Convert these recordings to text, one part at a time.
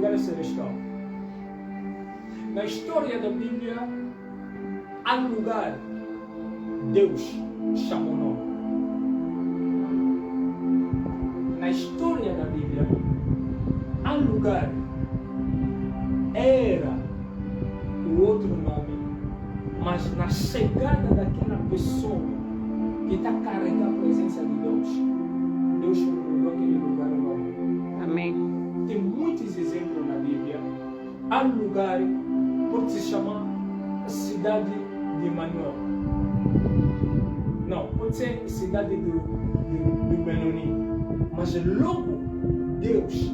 lugar celestial. Na história da Bíblia, há lugar Deus chamou nome. Na história da Bíblia, há lugar era o outro nome, mas na chegada daquela pessoa que está carregando a presença de Deus, Deus mudou aquele lugar o nome. Amém. Tem muitos exemplos na Bíblia. Há lugar, pode se chamar cidade de Manoel. Não, pode ser cidade do Benoni. Mas logo Deus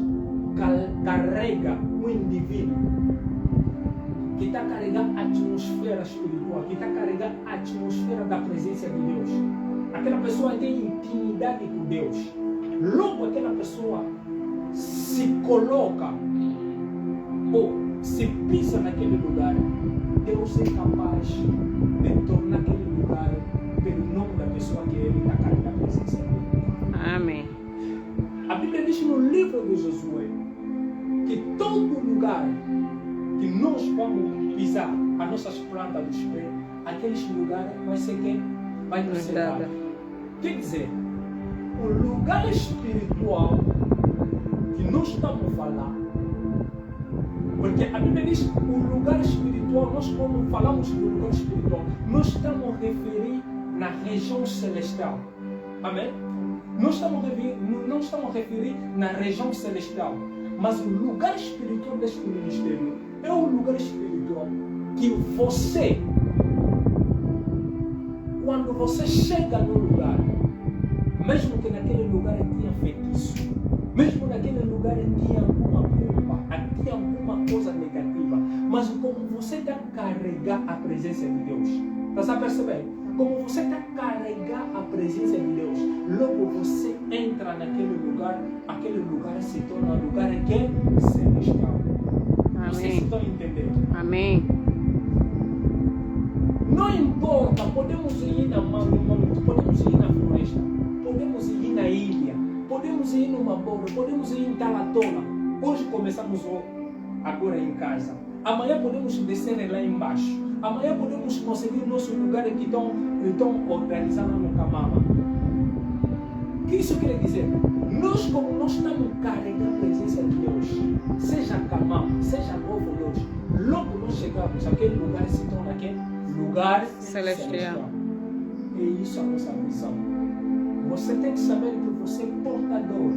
carrega um indivíduo que está carregando a atmosfera espiritual, que está carregando a atmosfera da presença de Deus. Aquela pessoa tem intimidade com Deus. Logo aquela pessoa se coloca ou se pisa naquele lugar, Deus é capaz de tornar aquele lugar pelo nome da pessoa que ele está carregando a presença dele. Amém. A Bíblia diz no livro de Josué que todo lugar que nós vamos pisar as nossas plantas dos pés, aqueles lugares vai ser quem? Vai nos ser dado. Quer dizer, o lugar espiritual que nós estamos falando, porque a Bíblia diz o lugar espiritual, nós quando falamos do lugar espiritual, nós estamos a referir na região celestial. Amém? Não estamos a referir na região celestial, mas o lugar espiritual deste ministério é o lugar espiritual que você, quando você chega no lugar, mesmo que naquele lugar tinha feitiço, mesmo naquele lugar tinha alguma culpa, tinha alguma coisa negativa, mas como você está a carregar a presença de Deus, está a perceber? Como você está a carregar a presença de Deus, logo você entra naquele lugar, aquele lugar se torna um lugar que é celestial. Amém. Vocês estão entendendo? Amém. Não importa, podemos ir na montanha, podemos ir na floresta, podemos ir na ilha, podemos ir numa borda, podemos ir em Talatona. Hoje começamos agora em casa. Amanhã podemos descer lá embaixo. Amanhã podemos conseguir nosso lugar que estão organizando no Camama. O que isso quer dizer? Nós, como nós estamos carregando a presença de Deus, seja Camama, seja Novo Deus, logo nós chegamos, aquele lugar se torna aqui lugar celestial. É isso a nossa missão. Você tem que saber que você é portador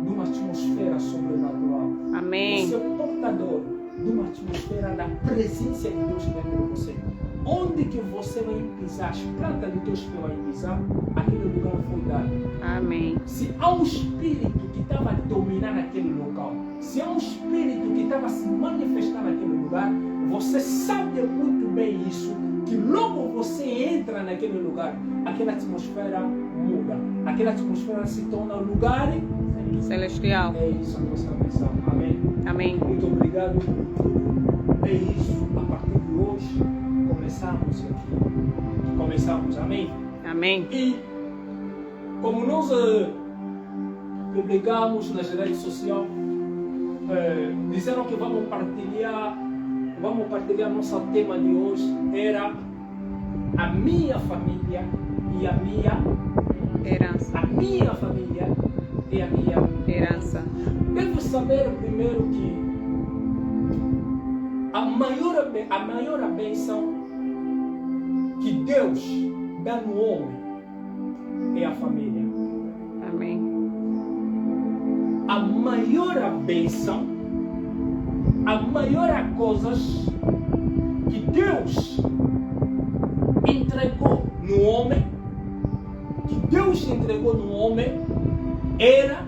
de uma atmosfera sobrenatural. Amém. Você é portador de uma atmosfera da presença de Deus dentro de você. Onde que você vai pisar, as plantas dos teus pés vai pisar, aquele lugar foi dado. Amém. Se há um espírito que estava dominando aquele local, se há um espírito que estava se manifestando naquele lugar, você sabe muito bem isso, que logo você entra naquele lugar, aquela atmosfera muda, aquela atmosfera se torna um lugar celestial. É isso a nossa missão. Amém? Amém. Muito obrigado. É isso. A partir de hoje, começamos aqui. Começamos. Amém? Amém. E como nós publicamos nas redes sociais, disseram que vamos partilhar nosso tema de hoje, era a minha família e a minha herança. A minha família e a minha herança. Devo saber primeiro que a maior bênção que Deus dá no homem é a família. Amém. A maior bênção, a maior coisas que Deus entregou no homem, era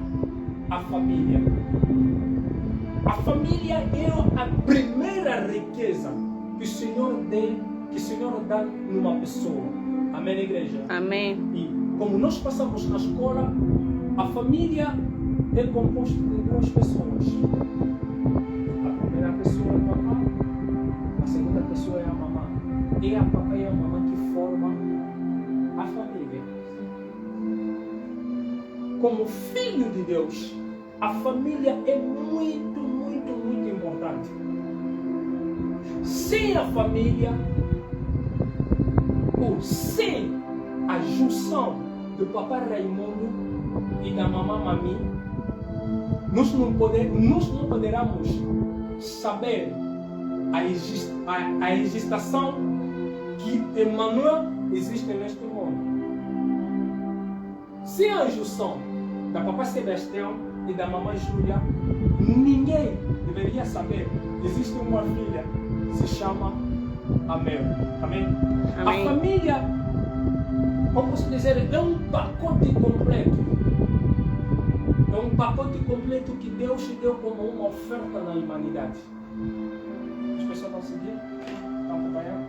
a família. A família é a primeira riqueza que o Senhor dá numa pessoa. Amém, igreja? Amém. E como nós passamos na escola, a família é composta de duas pessoas. A primeira pessoa é o papá, a segunda pessoa é a mamãe. É a papá e a mamãe que formam a família. Como filho de Deus, a família é muito importante. Sem a família, ou sem a junção do papai Raimundo e da mamãe Mami, nós não poderemos saber a existência que Emmanuel existe neste mundo. Sem a junção da papai Sebastião e da mamãe Júlia, ninguém deveria saber. Existe uma filha que se chama Amel. Amém? Amém. A família, como posso dizer, é um pacote completo. É um pacote completo que Deus deu como uma oferta na humanidade. As pessoas vão seguir? Estão acompanhando?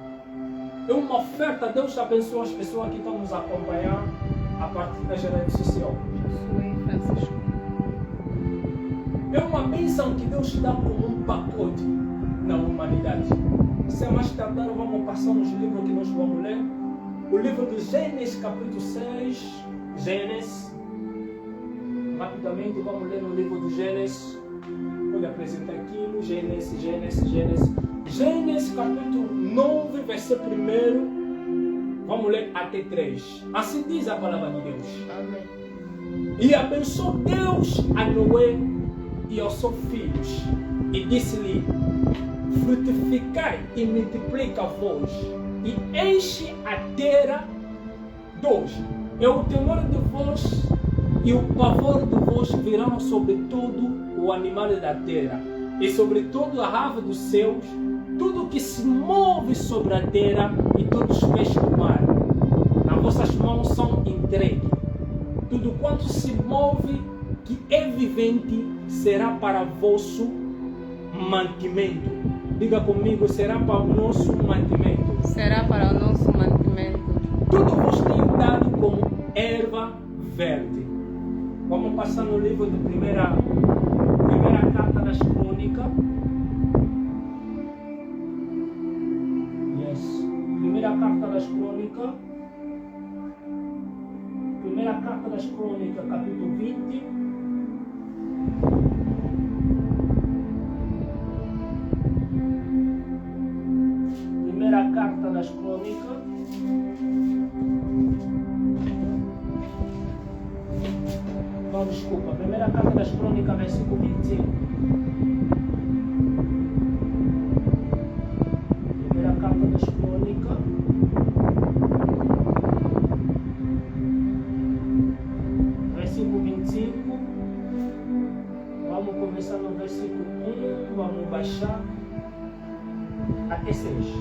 É uma oferta. Deus abençoa as pessoas que estão nos acompanhando a partir das redes sociais. Francisco. É uma bênção que Deus dá como um pacote na humanidade. Se mais tardar, vamos passar nos livros que nós vamos ler. O livro de Gênesis, capítulo 6. Gênesis. Rapidamente, vamos ler o livro de Gênesis. Vou apresentar aquilo. Gênesis, capítulo 9, versículo 1. Vamos ler até 3. Assim diz a palavra de Deus. Amém. E abençoou Deus a Noé e aos seus filhos. E disse-lhe: frutificai e multiplicai-vos, e enche a terra. 2. É o temor de vós e o pavor de vós virão sobre todo o animal da terra, e sobre toda a ave dos céus, tudo que se move sobre a terra, e todos os peixes do mar. Nas vossas mãos são entregues. Tudo quanto se move, que é vivente, será para vosso mantimento. Diga comigo, será para o nosso mantimento. Será para o nosso mantimento. Tudo vos tenho dado como erva verde. Vamos passar no livro de primeira carta das Crônicas. Yes. Primeira carta das Crônicas. Primeira carta das Crônicas, capítulo 20. Primeira carta das Crônicas. Não, desculpa. Primeira carta das Crônicas, versículo 25. Primeira carta das Crônicas. Versículo 25. Vamos começar no versículo 1. Vamos baixar até 6.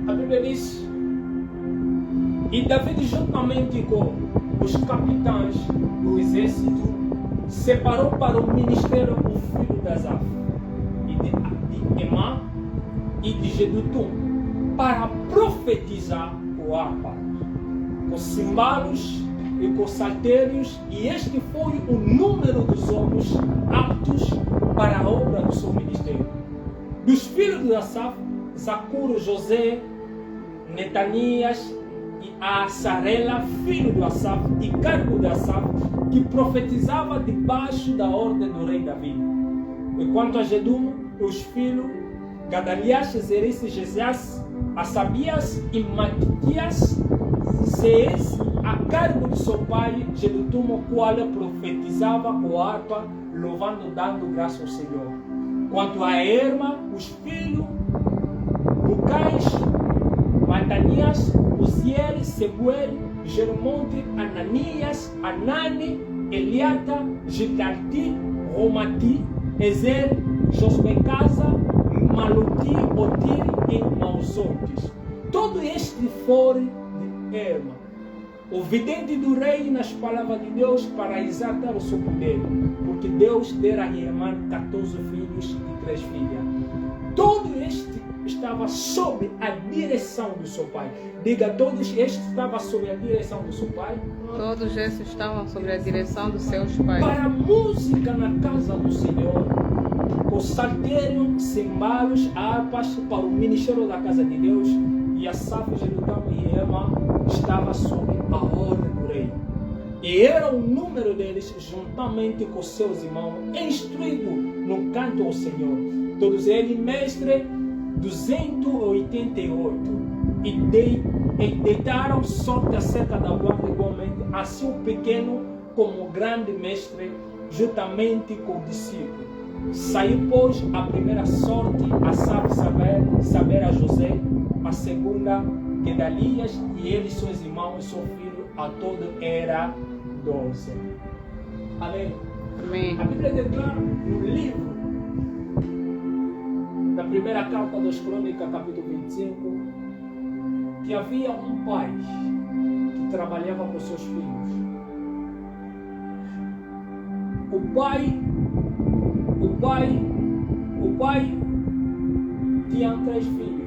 A Bíblia diz: e Davi, juntamente com os capitães do exército, separou para o ministério o filho de Asaf, e de Emã e de Jedutum, para profetizar o arpa, com cimbalos e com saltérios, e este foi o número dos homens aptos para a obra do seu ministério. Dos filhos de Asaf, Zacuro, José, Netanias e Asarela, filho de Asaf, e cargo de Asaf, que profetizava debaixo da ordem do rei Davi. E quanto a Jedum, os filhos Gadalias, Zeres e Jesias, Asabias e Matitias, Sees, a cargo de seu pai Jedutum, o qual profetizava o arpa, louvando, dando graça ao Senhor. Quanto a Erma, os filhos Bucais, Matanias, Uziel, Seguel, Jermonte, Ananias, Anani, Eliata, Gitarti, Romati, Ezer, Josbecasa, Maluti, Otir e Mausotes. Todo este foram de Erma, o vidente do rei nas palavras de Deus, para exaltar o seu poder, porque Deus dera a Emã 14 filhos e 3 filhas. Todo este estava sob a direção do seu pai. Diga, todos estes estavam sob a direção do seu pai. Todos esses estavam sob a direção dos seus pais. Para a música na casa do Senhor, o saltério, cimbalos, harpas, para o ministério da casa de Deus, e Asaf, Jedutum e Emã estava sob a ordem do rei. E era o número deles, juntamente com seus irmãos, instruído no canto ao Senhor. Todos eles, mestre, 288. E deitaram sorte acerca da guarda igualmente, assim o pequeno como o grande mestre, juntamente com o discípulo. Saiu, pois, a primeira sorte a saber a José, a segunda Gedalias, e ele, seus irmãos e seu filho, a todo era 12. Amém. Amém. A Bíblia declara no livro da primeira carta dos Crônicas, capítulo 25, que havia um pai que trabalhava com seus filhos. O pai tinha 3 filhos.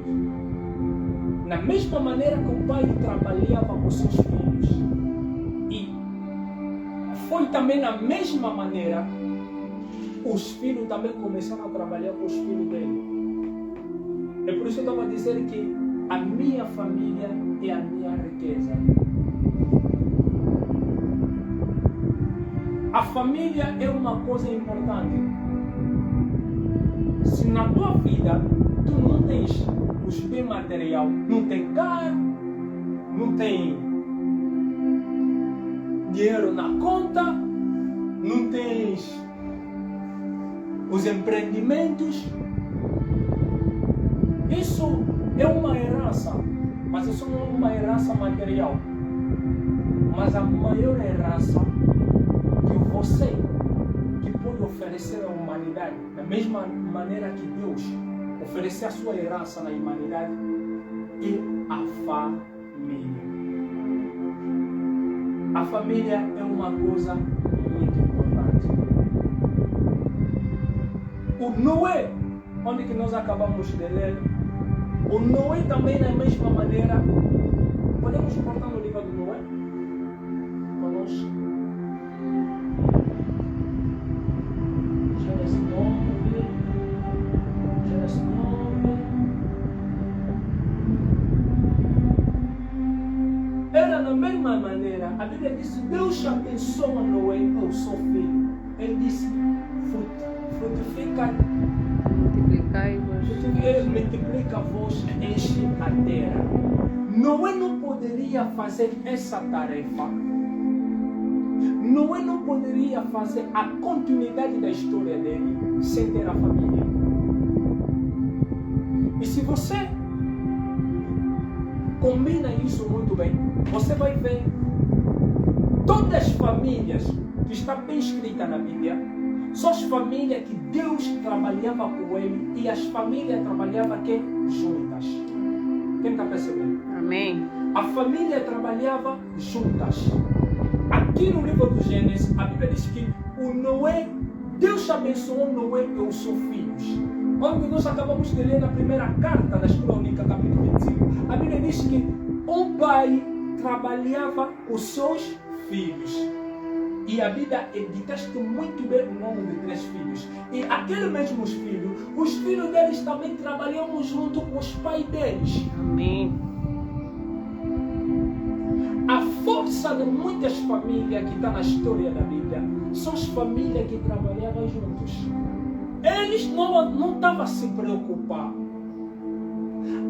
Na mesma maneira que o pai trabalhava com seus filhos. E foi também na mesma maneira os filhos também começaram a trabalhar com os filhos dele. É por isso que eu estava a dizer que a minha família é a minha riqueza. A família é uma coisa importante. Se na tua vida tu não tens os bens material, não tem carro, não tem dinheiro na conta, não tens os empreendimentos, isso é uma herança, mas isso não é uma herança material. Mas a maior herança que você que pode oferecer à humanidade, da mesma maneira que Deus ofereceu a sua herança na humanidade, é a família. A família é uma coisa muito importante. O Noé, onde que nós acabamos de ler, o Noé também da mesma maneira. Podemos cortar no livro do Noé? Conosco. Gênesis 9. Gênesis 9. Era da mesma maneira. A Bíblia diz: Deus abençoa Noé, o seu filho. Ele disse: frutifica. Multiplica-vos, enche a terra. Noé não poderia fazer essa tarefa. Noé não poderia fazer a continuidade da história dele sem ter a família. E se você combina isso muito bem, você vai ver todas as famílias que estão bem escritas na Bíblia. São as famílias que Deus trabalhava com ele e as famílias trabalhavam aqui juntas. Quem está percebendo? Amém. A família trabalhava juntas. Aqui no livro do Gênesis, a Bíblia diz que o Noé, Deus abençoou Noé e os seus filhos. Onde nós acabamos de ler na primeira carta das Crônicas, capítulo 25, a Bíblia diz que um pai trabalhava com seus filhos. E a Bíblia destaca muito bem o nome de 3 filhos. E aqueles mesmos filhos, os filhos deles também trabalham junto com os pais deles. Amém. A força de muitas famílias que estão na história da Bíblia são as famílias que trabalhavam juntos. Eles não estavam a se preocupar.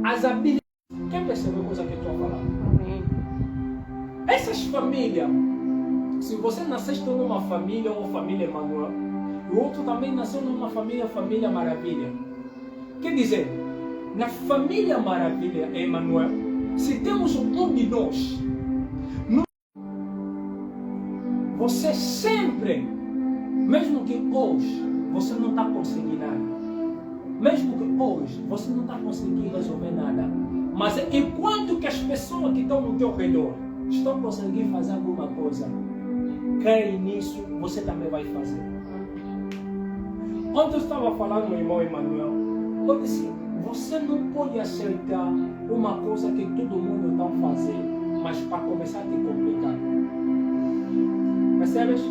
As habilidades. Quem percebeu a coisa que eu estou falando? Amém. Essas famílias. Se você nasceste numa família ou família Emanuel, o outro também nasceu numa família Maravilha. Quer dizer, na família Maravilha Emanuel, se temos um de nós, você sempre, mesmo que hoje você não está conseguindo nada, mesmo que hoje você não está conseguindo resolver nada, mas enquanto que as pessoas que estão no teu redor estão conseguindo fazer alguma coisa, creia nisso, você também vai fazer. Ontem eu estava falando com o irmão Emanuel, eu disse: você não pode aceitar uma coisa que todo mundo está fazendo, mas para começar a te complicar. Percebes?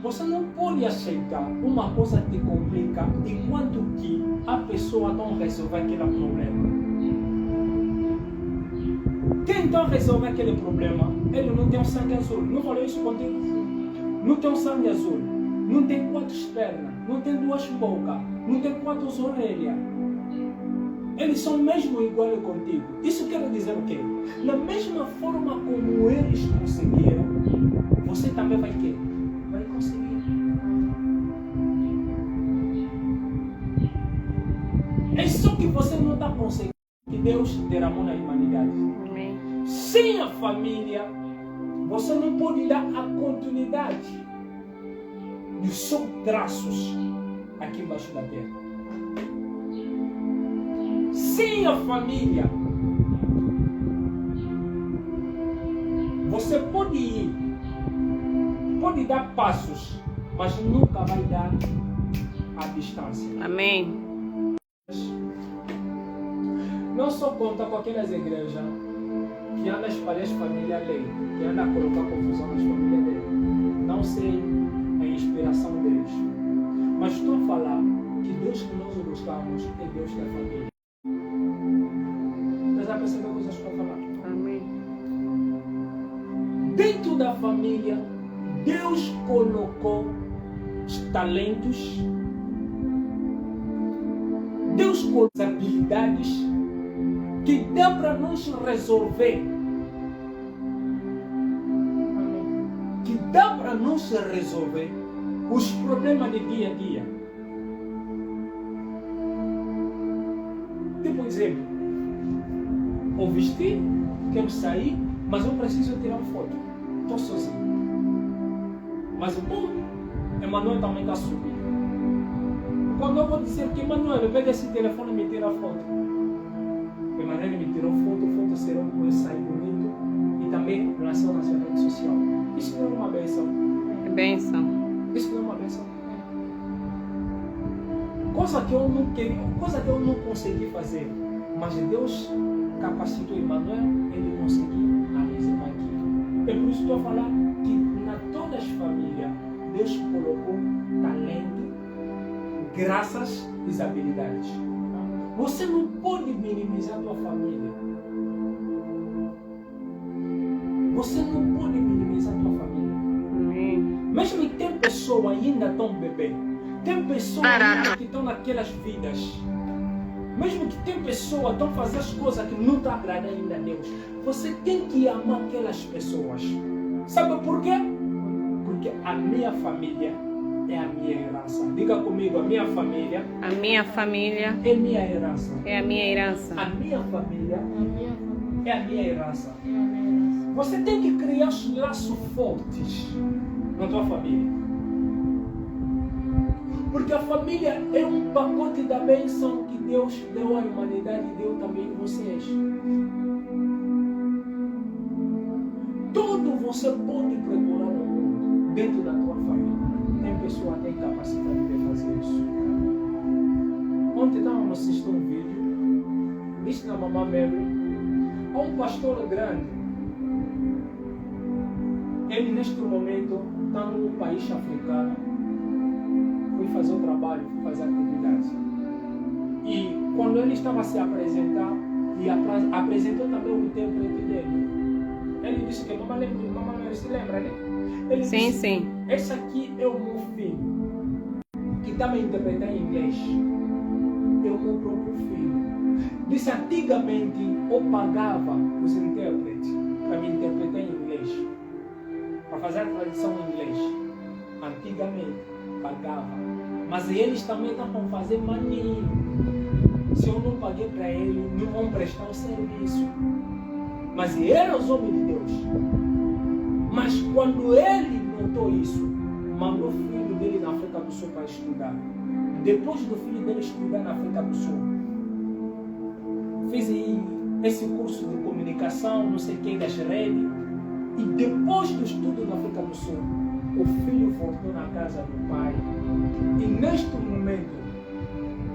Você não pode aceitar uma coisa que te complica enquanto que a pessoa não resolve aquele problema. Quem então resolve aquele problema? Ele não tem um sangue azul. Não falei isso contigo? Não tem um sangue azul. Não tem 4 pernas. Não tem 2 bocas. Não tem 4 orelhas. Eles são mesmo iguais contigo. Isso quer dizer o quê? Na mesma forma como eles conseguiram, você também vai querer. Vai conseguir. É só que você não está conseguindo que Deus derramou na humanidade. Amém. Sem a família, você não pode dar a continuidade dos seus traços aqui embaixo da terra. Sem a família, você pode ir, pode dar passos, mas nunca vai dar a distância. Amém. Não só conta com aquelas igrejas que andam a espalhar as famílias dele, que andam a colocar confusão nas famílias dele. Não sei a inspiração deles. Mas estou a falar que Deus que nós buscamos é Deus da família. Você já percebeu coisas que eu estou a falar? Amém. Dentro da família, Deus colocou os talentos, Deus colocou as habilidades que dá para nos resolver. Que dá para nos resolver os problemas de dia a dia. Tipo exemplo, eu vesti, quero sair, mas eu preciso tirar uma foto. Estou sozinho. Mas o bom, Emanuel também está subindo. Quando eu vou dizer que Emanuel, pega esse telefone e me tira a foto. Emanuel me tirou foto será que eu sair bonito e também lançou na sua rede social. Isso não é uma benção. É bênção. Isso não é uma benção. Coisa que eu não queria, coisa que eu não consegui fazer. Mas Deus capacitou Emanuel, ele conseguiu realizar aqui. É por isso que eu estou a falar que na todas as famílias, Deus colocou talento, graças às habilidades. Você não pode minimizar a tua família. Você não pode minimizar a tua família. Amém. Mesmo que tem pessoas ainda estão bebê, tem pessoas ainda que estão naquelas vidas, mesmo que tem pessoas que estão fazendo as coisas que não estão agradando ainda a Deus, você tem que amar aquelas pessoas. Sabe por quê? Porque a minha família é a minha herança. Diga comigo, a minha família. A minha família É minha herança. é a minha herança. A minha família é a minha herança. Você tem que criar os laços fortes na tua família. Porque a família é um pacote da bênção que Deus deu à humanidade e deu também a vocês. Tudo você pode procurar no mundo dentro da tua família. Tem pessoa que tem capacidade de fazer isso. Ontem estávamos assistindo um vídeo, disse na mamãe Mary, há um pastor grande. Ele neste momento está num país africano. Foi fazer o trabalho, foi fazer a atividade. E quando ele estava a se apresentar, e apresentou também o intérprete dele. Ele disse que mamãe se lembra, né? Ele Sim, disse, sim. esse aqui é o meu filho, que está me interpretando em inglês. É o meu próprio filho. Disse, antigamente eu pagava os intérpretes para me interpretar em inglês, para fazer a tradução em inglês. Antigamente pagava, mas eles também estão a fazer maninho. Se eu não paguei para ele, não vão prestar o serviço. Mas eram os homens de Deus. Mas quando ele notou isso, mandou o filho dele na África do Sul para estudar. Depois do filho dele estudar na África do Sul, fez esse curso de comunicação, não sei quem, das redes. E depois do estudo na África do Sul, o filho voltou na casa do pai. E neste momento,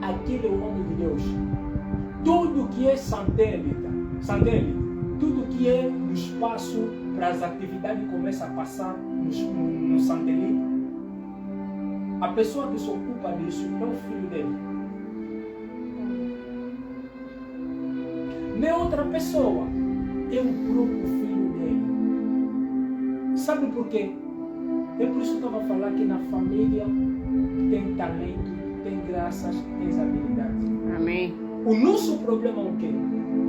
aquele homem de Deus, tudo que é satélite, tudo que é do espaço para as atividades começa a passar no satélite. A pessoa que se ocupa disso é o filho dele. Não é outra pessoa. é o próprio filho dele. Sabe por quê? É por isso que eu estava a falar que na família tem talento, tem graças, tem habilidades. Amém. O nosso problema é o quê?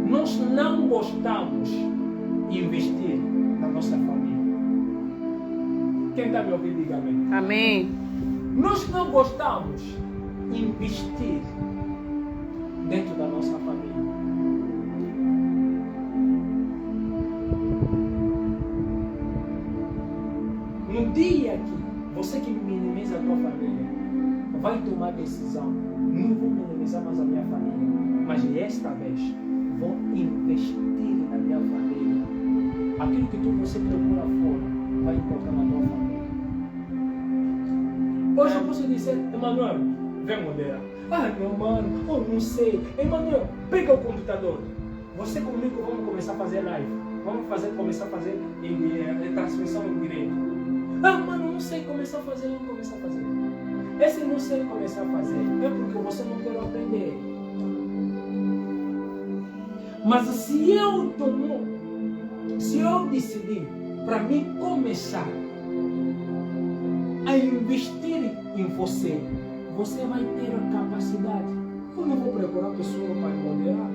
Nós não gostamos de investir na nossa família. Quem está me ouvindo, diga amém. Amém. Nós não gostamos de investir dentro da nossa família. No dia que você que minimiza a tua família vai tomar decisão, não vou minimizar mais a minha família, mas desta vez vou investir na minha família. Aquilo que você procura fora vai encontrar na tua família. Hoje eu posso dizer, Emanuel, vem moderar. Ah, meu mano, eu não sei. Emanuel, pega o computador. Você comigo vamos começar a fazer live. Vamos começar a fazer transmissão em direito. Ah, mano, não sei começar a fazer, não começar a fazer. Esse não sei começar a fazer é porque você não quer aprender. Mas se eu decidir para mim começar a investir em você, você vai ter a capacidade. Eu não vou procurar pessoa para moderar,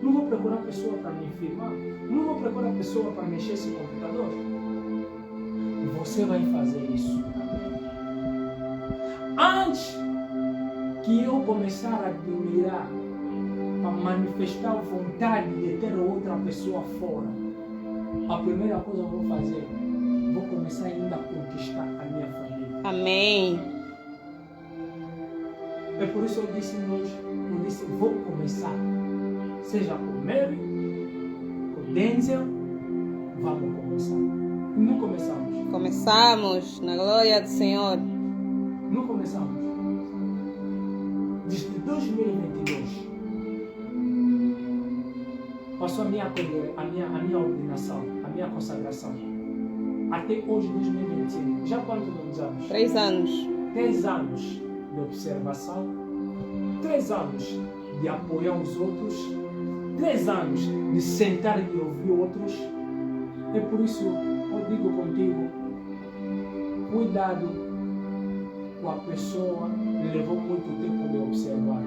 não vou procurar pessoa para me filmar, não vou procurar pessoa para mexer esse computador. Você vai fazer isso. Antes que eu começar a admirar, a manifestar a vontade de ter outra pessoa fora, a primeira coisa que eu vou fazer, vou começar ainda a conquistar a minha família. Amém. É por isso que eu disse hoje, vou começar. Seja com Mary, com Denzel, vamos começar. Não começamos. Começamos na glória do Senhor. Não começamos. Desde 2022 passou a minha ordenação, a minha consagração. Até hoje, 2025. Já quantos anos? 3 anos. 3 anos de observação, 3 anos de apoiar os outros, 3 anos de sentar e ouvir outros. É por isso eu digo contigo, cuidado com a pessoa que levou muito tempo de observar.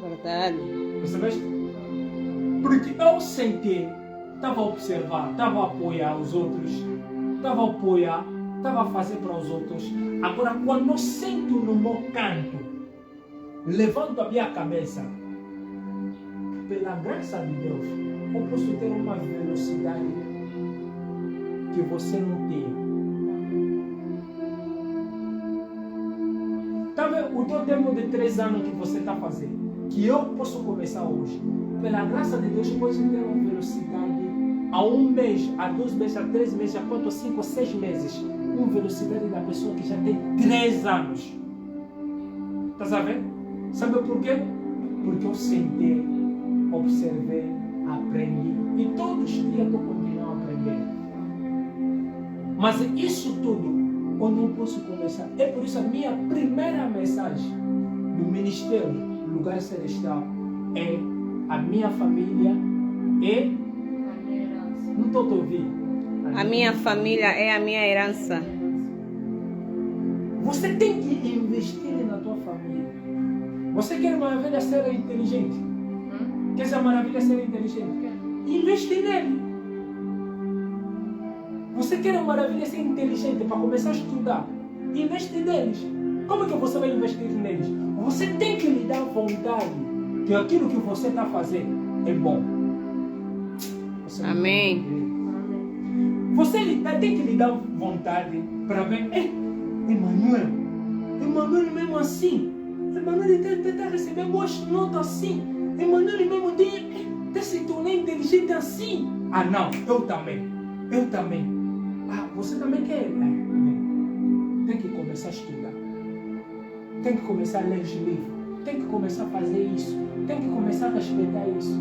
Verdade. Percebeste? Porque eu sentei, estava a observar, estava a apoiar os outros, estava a apoiar, estava a fazer para os outros. Agora, quando eu sento no meu canto, levanto a minha cabeça, pela graça de Deus, eu posso ter uma velocidade que você não tem. Tá vendo o teu tempo de 3 anos que você está fazendo? Que eu posso começar hoje. Pela graça de Deus, eu posso ter uma velocidade a 1 mês, a 2 meses, a 3 meses, a 4, 5, 6 meses. Uma velocidade da pessoa que já tem 3 anos. Tá sabendo? Sabe por quê? Porque eu sentei, observei, aprendi. E todos os dias eu continuo a aprender. Mas isso tudo eu não posso começar. É por isso a minha primeira mensagem no Ministério Lugar Celestial é a minha família e... Não estou a ouvir. A minha família é a minha herança. Você tem que investir na tua família. Você quer uma maravilha ser inteligente? Quer essa maravilha ser inteligente? Investe nele. Você quer uma maravilha ser inteligente para começar a estudar? Investe neles. Como é que você vai investir neles? Você tem que lhe dar vontade que aquilo que você está fazendo é bom. Amém. Você tem que lhe dar vontade para ver, Emanuel mesmo assim, Emanuel está recebendo boas notas assim, Emanuel mesmo tem se tornar inteligente assim. Ah não, eu também. Ah, você também quer? Tem que começar a estudar, tem que começar a ler os livros, tem que começar a fazer isso, tem que começar a respeitar isso.